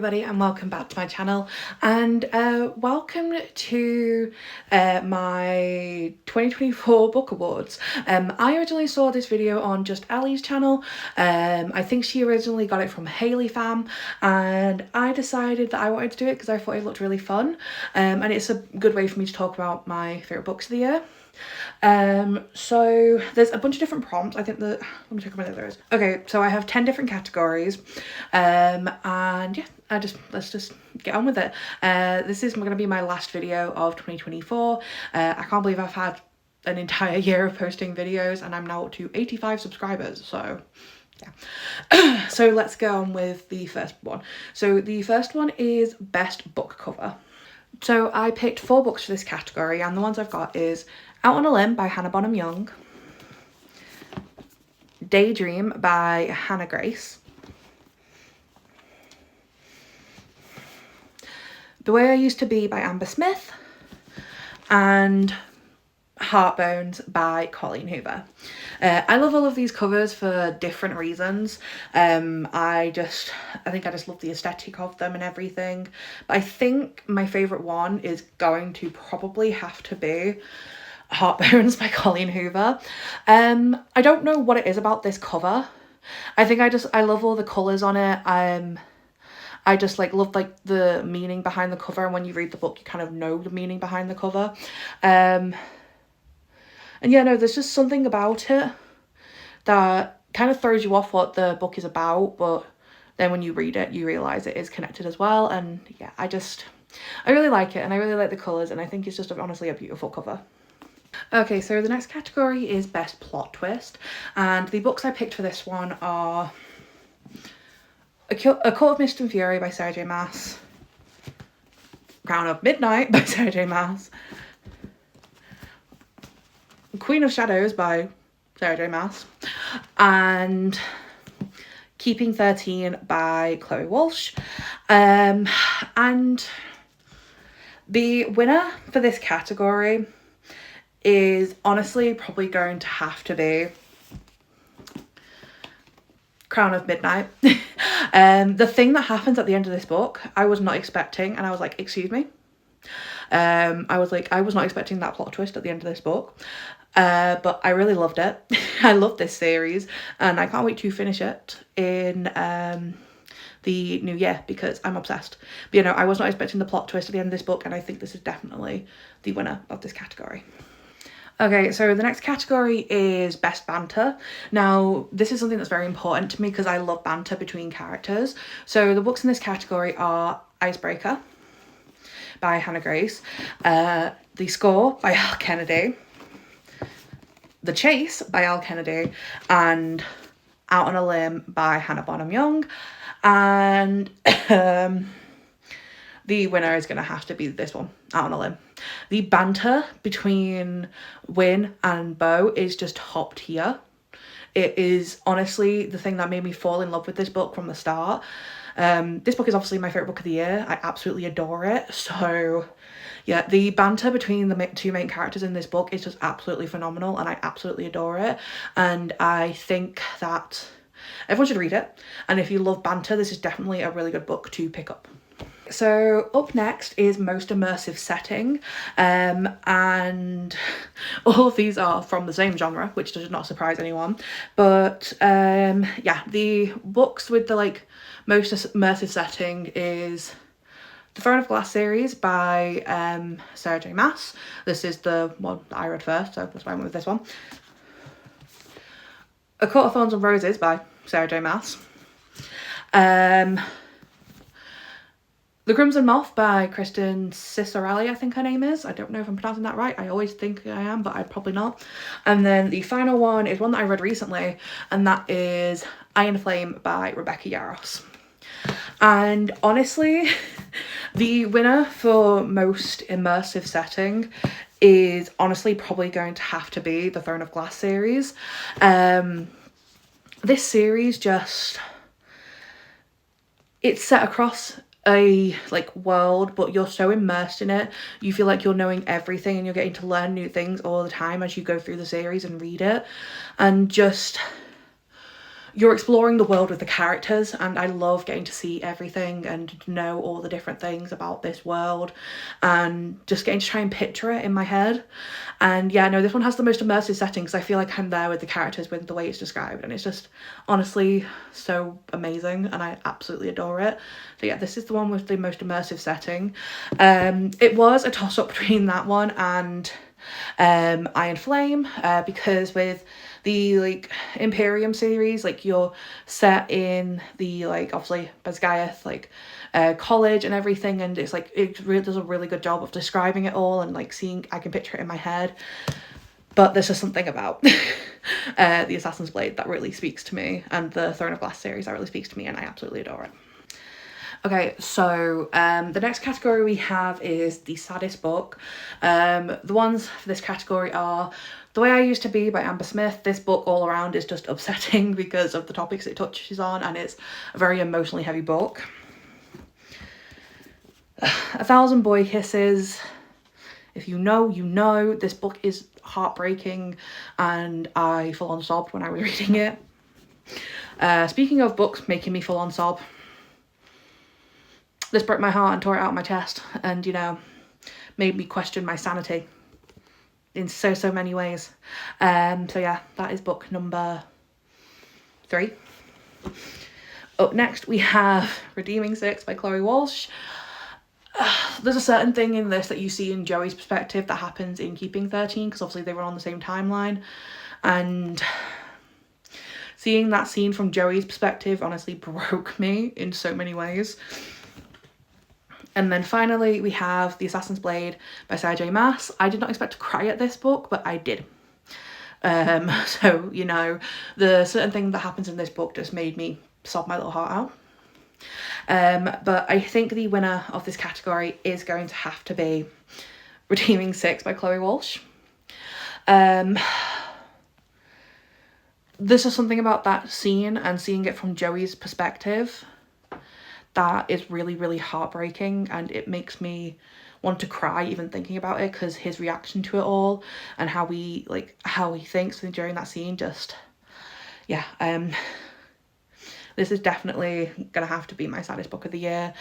everybody and welcome back to my channel, and welcome to my 2024 book awards. I originally saw this video on Just Ellie's channel. I think she originally got it from Hayley Fam, and I decided that I wanted to do it because I thought it looked really fun, and it's a good way for me to talk about my favourite books of the year. So there's a bunch of different prompts. I think that, let me check how many there is. Okay, so I have 10 different categories, and yeah, let's just get on with it. This is going to be my last video of 2024. I can't believe I've had an entire year of posting videos and I'm now up to 85 subscribers, so yeah. So let's go on with the first one. So the first one is best book cover. So I picked 4 books for this category, and the ones I've got is Out on a Limb by Hannah Bonham Young, Daydream by Hannah Grace, The Way I Used to Be by Amber Smith, and Heartbones by Colleen Hoover. I love all of these covers for different reasons. I think I just love the aesthetic of them and everything. But I think my favourite one is going to probably have to be Heartbones by Colleen Hoover. I don't know what it is about this cover. I think I love all the colours on it. I just love the meaning behind the cover, and when you read the book you kind of know the meaning behind the cover. And yeah, no, there's just something about it that kind of throws you off what the book is about, but then when you read it, you realise it is connected as well. And yeah, I really like it, and I really like the colours, and I think it's just honestly a beautiful cover. Okay, so the next category is best plot twist, and the books I picked for this one are A Court of Mist and Fury by Sarah J Maas, Crown of Midnight by Sarah J Maas, Queen of Shadows by Sarah J Maas, and Keeping 13 by Chloe Walsh. And the winner for this category is honestly probably going to have to be Crown of Midnight. The thing that happens at the end of this book, I was not expecting, and I was like, excuse me? I was not expecting that plot twist at the end of this book. But I really loved it. I love this series, and I can't wait to finish it in the new year because I'm obsessed. But you know, I was not expecting the plot twist at the end of this book, and I think this is definitely the winner of this category. Okay, so the next category is best banter. Now, this is something that's very important to me because I love banter between characters. So the books in this category are Icebreaker by Hannah Grace, The Score by Al Kennedy, The Chase by Al Kennedy, and Out on a Limb by Hannah Bonham Young. And the winner is going to have to be this one, Out on a Limb. The banter between Win and Bo is just top tier. It is honestly the thing that made me fall in love with this book from the start. This book is obviously my favourite book of the year. I absolutely adore it. So yeah, the banter between the 2 main characters in this book is just absolutely phenomenal, and I absolutely adore it. And I think that everyone should read it. And if you love banter, this is definitely a really good book to pick up. So up next is most immersive setting, and all of these are from the same genre, which does not surprise anyone. But yeah, the books with the most immersive setting is The Throne of Glass series by Sarah J Maas. This is the one that I read first, so that's why I went with this one. A Court of Thorns and Roses by Sarah J Maas. The Crimson Moth by Kristen Cisorelli, I think her name is. I don't know if I'm pronouncing that right. I always think I am, but I'm probably not. And then the final one is one that I read recently, and that is Iron Flame by Rebecca Yarros. And honestly, the winner for most immersive setting is honestly probably going to have to be the Throne of Glass series. This series it's set across a world, but you're so immersed in it, you feel like you're knowing everything, and you're getting to learn new things all the time as you go through the series and read it. And just you're exploring the world with the characters, and I love getting to see everything and know all the different things about this world and just getting to try and picture it in my head. And yeah, no, this one has the most immersive setting because I feel like I'm there with the characters with the way it's described, and it's just honestly so amazing and I absolutely adore it. So yeah, this is the one with the most immersive setting. It was a toss-up between that one and Iron Flame, because with the like Imperium series, like you're set in the like obviously Basgiath like college and everything, and it's like it really does a really good job of describing it all and like seeing, I can picture it in my head. But there's just something about the Assassin's Blade that really speaks to me, and the Throne of Glass series that really speaks to me, and I absolutely adore it. Okay, so the next category we have is the saddest book. The ones for this category are The Way I Used to Be by Amber Smith. This book all around is just upsetting because of the topics it touches on, and it's a very emotionally heavy book. A Thousand Boy Kisses. If you know, you know. This book is heartbreaking and I full on sobbed when I was reading it. Speaking of books making me full on sob, this broke my heart and tore it out of my chest, and you know, made me question my sanity in so many ways. So yeah, that is book number 3. Up next we have Redeeming Six by Chloe Walsh. There's a certain thing in this that you see in Joey's perspective that happens in Keeping 13, because obviously they were on the same timeline, and seeing that scene from Joey's perspective honestly broke me in so many ways. And then finally we have The Assassin's Blade by Sarah J Maas. I did not expect to cry at this book, but I did. So, you know, the certain thing that happens in this book just made me sob my little heart out. But I think the winner of this category is going to have to be Redeeming Six by Chloe Walsh. There's just something about that scene and seeing it from Joey's perspective that is really heartbreaking, and it makes me want to cry even thinking about it, because his reaction to it all and how he thinks during that scene, just yeah, this is definitely gonna have to be my saddest book of the year.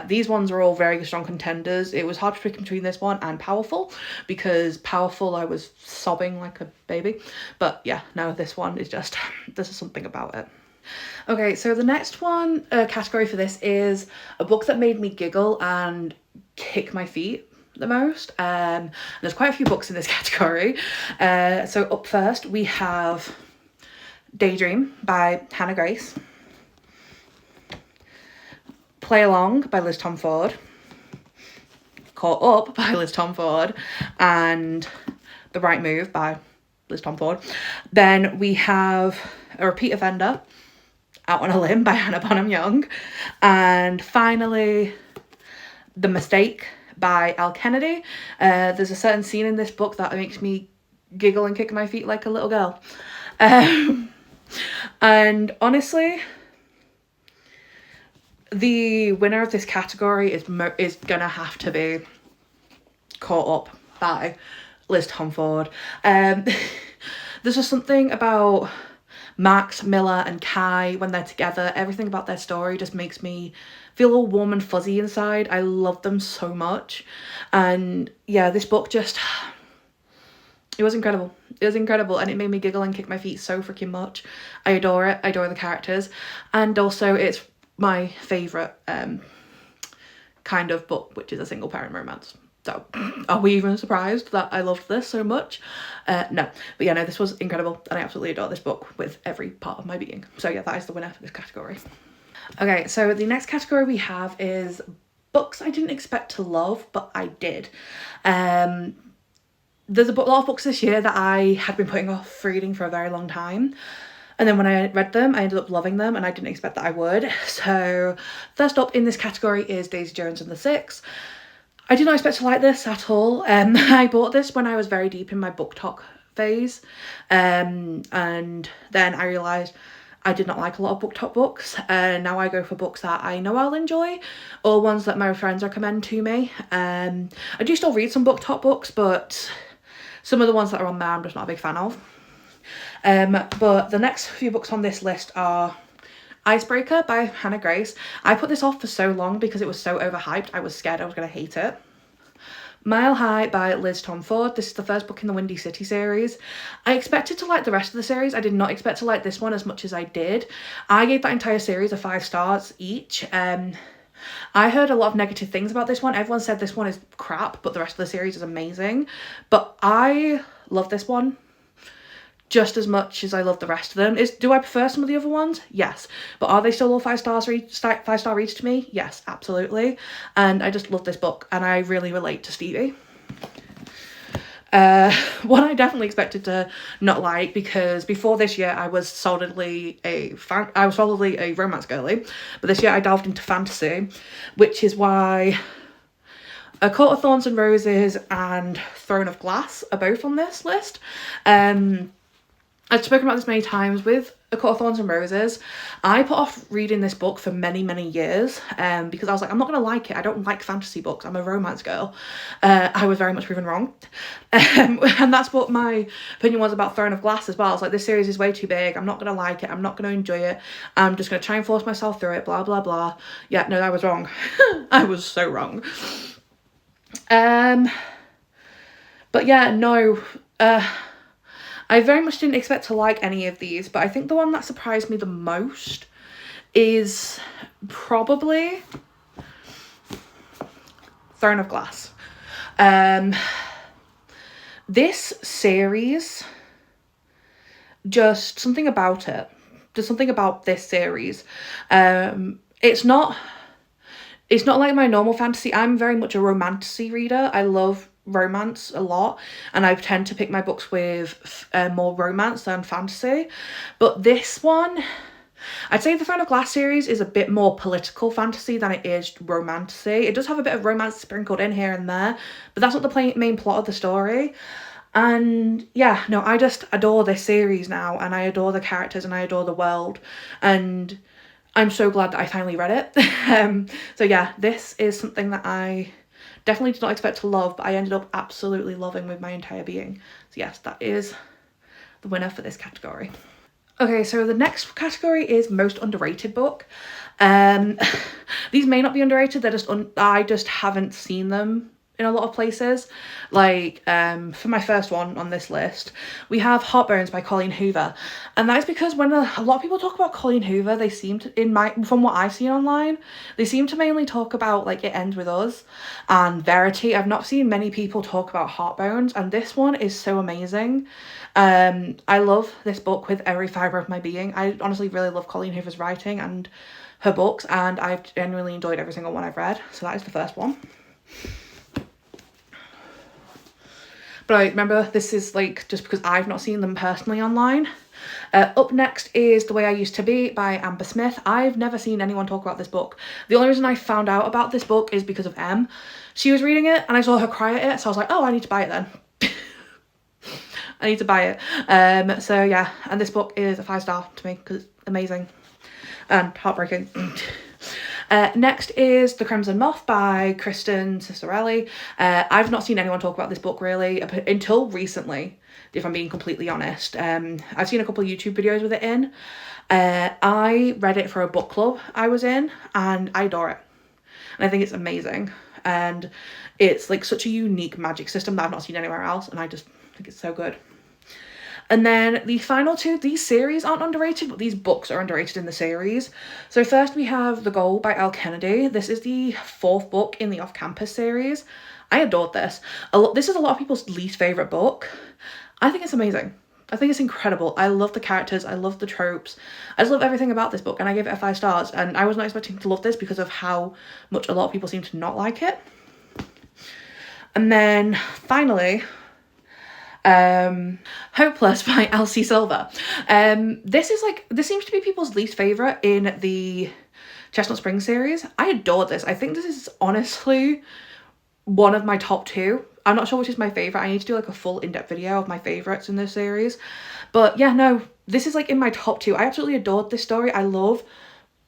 These ones are all very strong contenders. It was hard to pick between this one and Powerful, because Powerful I was sobbing like a baby, but yeah, no, this one is just, this is something about it. Okay, so the next one category for this is a book that made me giggle and kick my feet the most. There's quite a few books in this category. So up first we have Daydream by Hannah Grace, Play Along by Liz Tomforde, Caught Up by Liz Tomforde, and The Right Move by Liz Tomforde. Then we have A Repeat Offender, Out on a Limb by Hannah Bonham Young, and finally The Mistake by Elle Kennedy. There's a certain scene in this book that makes me giggle and kick my feet like a little girl. And honestly, the winner of this category is gonna have to be Caught Up by Liz Tomforde. There's just something about Max, Miller and Kai when they're together. Everything about their story just makes me feel all warm and fuzzy inside. I love them so much. And yeah, this book just, it was incredible. It was incredible, and it made me giggle and kick my feet so freaking much. I adore it. I adore the characters, and also it's my favourite kind of book, which is a single parent romance. So are we even surprised that I loved this so much? No, but yeah, no, this was incredible, and I absolutely adore this book with every part of my being. So yeah, that is the winner for this category. Okay, so the next category we have is books I didn't expect to love, but I did. There's a lot of books this year that I had been putting off reading for a very long time. And then when I read them, I ended up loving them, and I didn't expect that I would. So first up in this category is Daisy Jones and the Six. I did not expect to like this at all. I bought this when I was very deep in my BookTok phase. And then I realised I did not like a lot of BookTok books. Now I go for books that I know I'll enjoy, or ones that my friends recommend to me. I do still read some BookTok books, but some of the ones that are on there I'm just not a big fan of. But the next few books on this list are Icebreaker by Hannah Grace. I put this off for so long because it was so overhyped. I was scared I was going to hate it. Mile High by Liz Tom Ford. This is the first book in the Windy City series. I expected to like the rest of the series. I did not expect to like this one as much as I did. I gave that entire series a 5 stars each. I heard a lot of negative things about this one. Everyone said this one is crap, but the rest of the series is amazing. But I love this one just as much as I love the rest of them. Do I prefer some of the other ones? Yes. But are they still all 5-star reads to me? Yes, absolutely. And I just love this book, and I really relate to Stevie. One I definitely expected to not like, because before this year I was solidly a romance girly, but this year I delved into fantasy, which is why A Court of Thorns and Roses and Throne of Glass are both on this list. I've spoken about this many times. With A Court of Thorns and Roses, I put off reading this book for many, many years because I was like, I'm not going to like it. I don't like fantasy books. I'm a romance girl. I was very much proven wrong. And that's what my opinion was about Throne of Glass as well. I was like, this series is way too big. I'm not going to like it. I'm not going to enjoy it. I'm just going to try and force myself through it, blah, blah, blah. Yeah, no, I was wrong. I was so wrong. But yeah, no... I very much didn't expect to like any of these, but I think the one that surprised me the most is probably Throne of Glass. This series, just something about it. There's something about this series. It's not like my normal fantasy. I'm very much a romantasy reader. I love romance a lot, and I tend to pick my books with more romance than fantasy. But this one, I'd say the Throne of Glass series is a bit more political fantasy than it is romantasy. It does have a bit of romance sprinkled in here and there, but that's not the main plot of the story. And yeah, no, I just adore this series now, and I adore the characters, and I adore the world, and I'm so glad that I finally read it. So yeah, this is something that I definitely did not expect to love, but I ended up absolutely loving with my entire being. So yes, that is the winner for this category. Okay, so the next category is most underrated book. These may not be underrated, they're just I just haven't seen them in a lot of places. Like, for my first one on this list, we have Heartbones by Colleen Hoover. And that is because when a lot of people talk about Colleen Hoover, they seem to, from what I've seen online, they seem to mainly talk about, like, It Ends With Us and Verity. I've not seen many people talk about Heartbones, and this one is so amazing. I love this book with every fibre of my being. I honestly really love Colleen Hoover's writing and her books, and I've genuinely enjoyed every single one I've read. So that is the first one. But I remember, this is like just because I've not seen them personally online. Up next is The Way I Used to Be by Amber Smith. I've never seen anyone talk about this book. The only reason I found out about this book is because of Em. She was reading it and I saw her cry at it, so I was like, oh, I need to buy it then. I need to buy it. So yeah, and this book is a 5-star to me because it's amazing and heartbreaking. Next is The Crimson Moth by Kristen Cicerelli. I've not seen anyone talk about this book really until recently, if I'm being completely honest. I've seen a couple of YouTube videos with it in. I read it for a book club I was in, and I adore it. And I think it's amazing. And it's like such a unique magic system that I've not seen anywhere else, and I just think it's so good. And then the final two, these series aren't underrated, but these books are underrated in the series. So first we have The Goal by Elle Kennedy. This is the 4th book in the Off Campus series. I adored this. This is a lot of people's least favourite book. I think it's amazing. I think it's incredible. I love the characters. I love the tropes. I just love everything about this book, and I gave it a 5 stars. And I was not expecting to love this because of how much a lot of people seem to not like it. And then finally, Hopeless by Elsie Silver. This seems to be people's least favourite in the Chestnut Springs series. I adored this. I think this is honestly one of my top 2. I'm not sure which is my favourite. I need to do like a full in-depth video of my favourites in this series. But yeah, no, this is like in my top 2. I absolutely adored this story. I love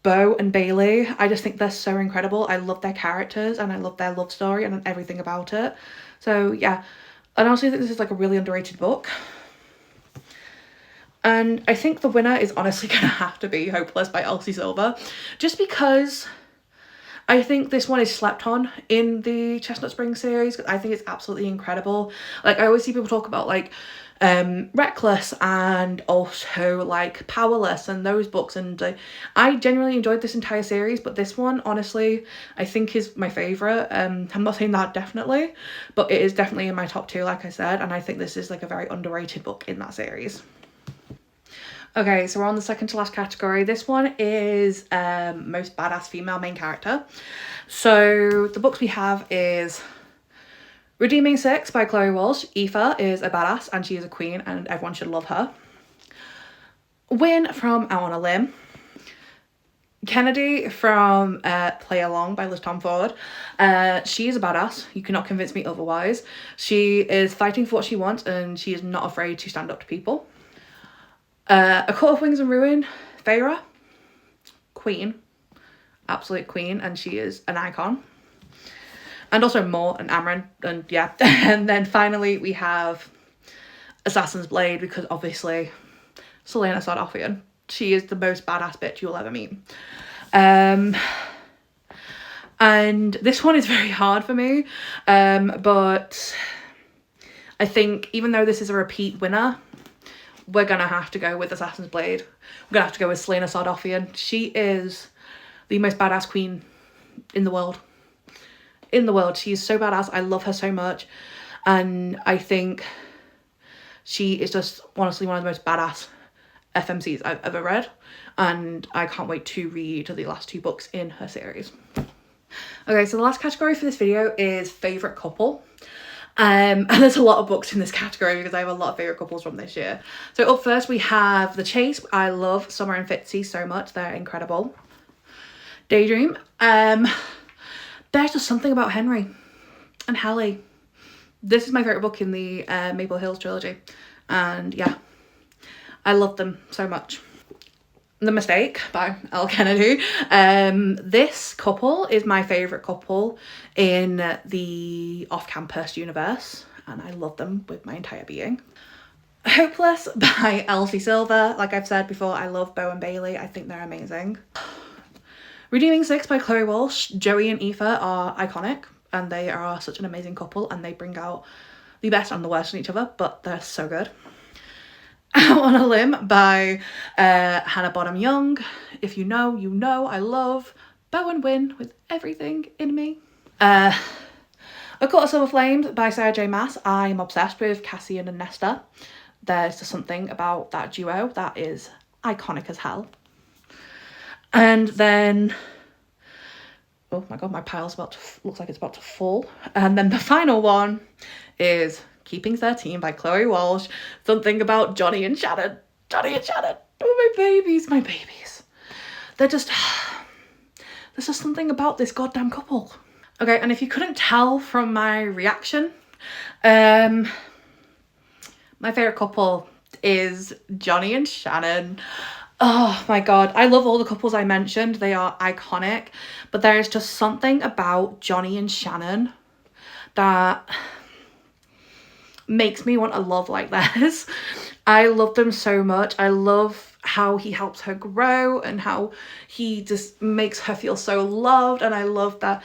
Bo and Bailey. I just think they're so incredible. I love their characters and I love their love story and everything about it. So yeah, and I honestly think this is like a really underrated book. And I think the winner is honestly going to have to be Hopeless by Elsie Silver, just because I think this one is slept on in the Chestnut Springs series. I think it's absolutely incredible. Like, I always see people talk about like Reckless and also like Powerless and those books, and I genuinely enjoyed this entire series, but this one honestly I think is my favorite. I'm not saying that definitely, but it is definitely in my top 2, like I said, and I think this is like a very underrated book in that series. Okay, so we're on the second to last category. This one is most badass female main character. So the books we have is Redeeming Six by Chloe Walsh. Aoife is a badass and she is a queen and everyone should love her. Win from Out on a Limb. Kennedy from Play Along by Liz Tomford. She is a badass. You cannot convince me otherwise. She is fighting for what she wants and she is not afraid to stand up to people. A Court of Wings and Ruin, Feyre, queen, absolute queen, and she is an icon. And also Mort and Amren, and yeah. And then finally we have Assassin's Blade, because obviously Celaena Sardothien, she is the most badass bitch you'll ever meet. And this one is very hard for me, but I think even though this is a repeat winner, we're gonna have to go with Assassin's Blade. We're gonna have to go with Celaena Sardothien. She is the most badass queen in the world. In the world. She's so badass. I love her so much. And I think she is just honestly one of the most badass FMCs I've ever read. And I can't wait to read the last 2 books in her series. Okay, so the last category for this video is favourite couple. And there's a lot of books in this category because I have a lot of favourite couples from this year. So up first we have The Chase. I love Summer and Fitzy so much. They're incredible. Daydream. There's just something about Henry and Hallie. This is my favourite book in the Maple Hills trilogy. And yeah, I love them so much. The Mistake by Elle Kennedy. This couple is my favourite couple in the off-campus universe, and I love them with my entire being. Hopeless by Elsie Silver. Like I've said before, I love Bo and Bailey. I think they're amazing. Redeeming Six by Chloe Walsh. Joey and Aoife are iconic, and they are such an amazing couple, and they bring out the best and the worst in each other, but they're so good. Out on a Limb by Hannah Bonham Young. If you know, you know. I love Bo and Win with everything in me. A Court of Silver Flames by Sarah J Maas. I'm obsessed with Cassian and Nesta. There's just something about that duo that is iconic as hell. And then, oh my god, my pile's looks like it's about to fall. And then the final one is Keeping 13 by Chloe Walsh. Something about Johnny and Shannon. Johnny and Shannon. Oh, my babies, my babies. They're just, there's just something about this goddamn couple. Okay, and if you couldn't tell from my reaction, my favourite couple is Johnny and Shannon. Oh my god, I love all the couples I mentioned. They are iconic, but there is just something about Johnny and Shannon that makes me want a love like this. I love them so much. I love how he helps her grow and how he just makes her feel so loved, and I love that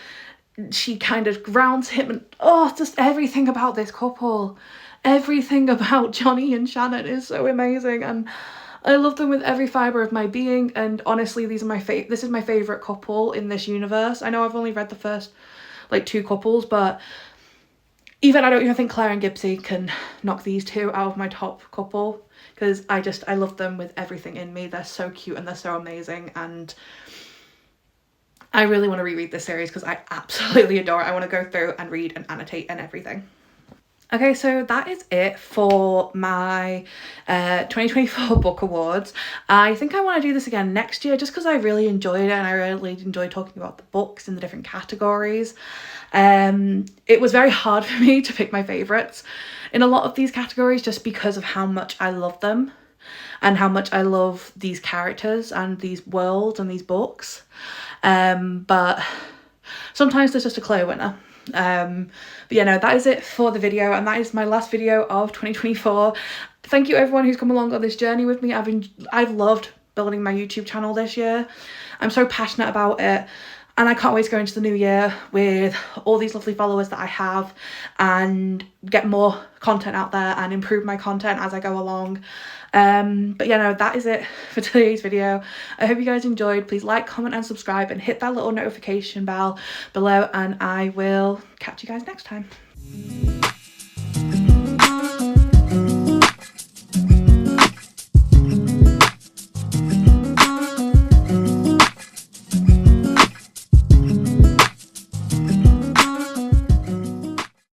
she kind of grounds him, and oh, just everything about this couple, everything about Johnny and Shannon is so amazing, and I love them with every fibre of my being. And honestly, this is my favourite couple in this universe. I know I've only read the first like 2 couples, but I don't even think Claire and Gibbsy can knock these 2 out of my top couple, because I love them with everything in me. They're so cute and they're so amazing, and I really want to reread this series because I absolutely adore it. I want to go through and read and annotate and everything. Okay, so that is it for my 2024 book awards. I think I want to do this again next year just because I really enjoyed it, and I really enjoyed talking about the books in the different categories. It was very hard for me to pick my favourites in a lot of these categories just because of how much I love them and how much I love these characters and these worlds and these books. But sometimes there's just a clear winner. But yeah, no, that is it for the video, and that is my last video of 2024. Thank you everyone who's come along on this journey with me. I've loved building my YouTube channel this year. I'm so passionate about it, and I can't wait to go into the new year with all these lovely followers that I have and get more content out there and improve my content as I go along. But yeah, no, that is it for today's video. I hope you guys enjoyed. Please like, comment and subscribe, and hit that little notification bell below, and I will catch you guys next time.